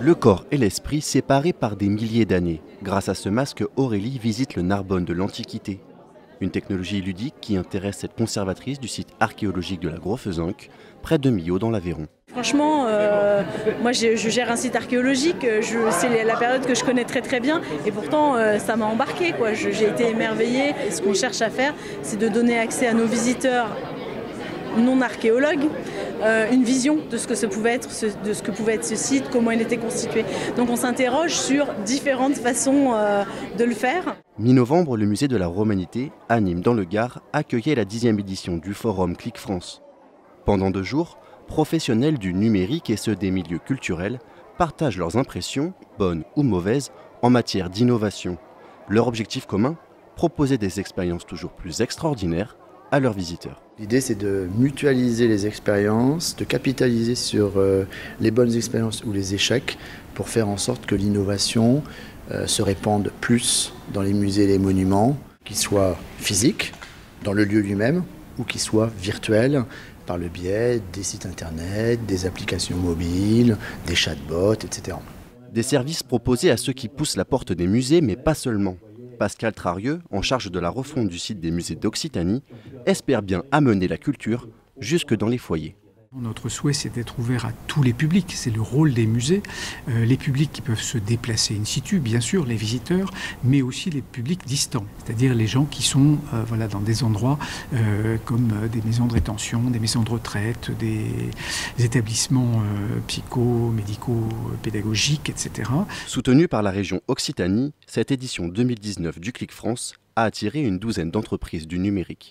Le corps et l'esprit séparés par des milliers d'années. Grâce à ce masque, Aurélie visite le Narbonne de l'Antiquité. Une technologie ludique qui intéresse cette conservatrice du site archéologique de la Grofezinck, près de Millau dans l'Aveyron. Franchement, moi je gère un site archéologique, c'est la période que je connais très bien et pourtant ça m'a embarqué, quoi. J'ai été émerveillée. Et ce qu'on cherche à faire, c'est de donner accès à nos visiteurs non archéologues une vision de ce que pouvait être ce site, comment il était constitué. Donc on s'interroge sur différentes façons de le faire. Mi-novembre, le musée de la Romanité, à Nîmes dans le Gard, accueillait la 10e édition du forum Clic France. Pendant 2 jours, professionnels du numérique et ceux des milieux culturels partagent leurs impressions, bonnes ou mauvaises, en matière d'innovation. Leur objectif commun, proposer des expériences toujours plus extraordinaires à leurs visiteurs. L'idée, c'est de mutualiser les expériences, de capitaliser sur les bonnes expériences ou les échecs pour faire en sorte que l'innovation se répande plus dans les musées et les monuments, qu'ils soient physiques, dans le lieu lui-même, ou qu'ils soient virtuels, par le biais des sites internet, des applications mobiles, des chatbots, etc. Des services proposés à ceux qui poussent la porte des musées, mais pas seulement. Pascal Trarieux, en charge de la refonte du site des musées d'Occitanie, espère bien amener la culture jusque dans les foyers. Notre souhait, c'est d'être ouvert à tous les publics. C'est le rôle des musées. Les publics qui peuvent se déplacer in situ, bien sûr, les visiteurs, mais aussi les publics distants, c'est-à-dire les gens qui sont dans des endroits comme des maisons de rétention, des maisons de retraite, des établissements psycho-médicaux, pédagogiques, etc. Soutenue par la région Occitanie, cette édition 2019 du Clic France a attiré une douzaine d'entreprises du numérique.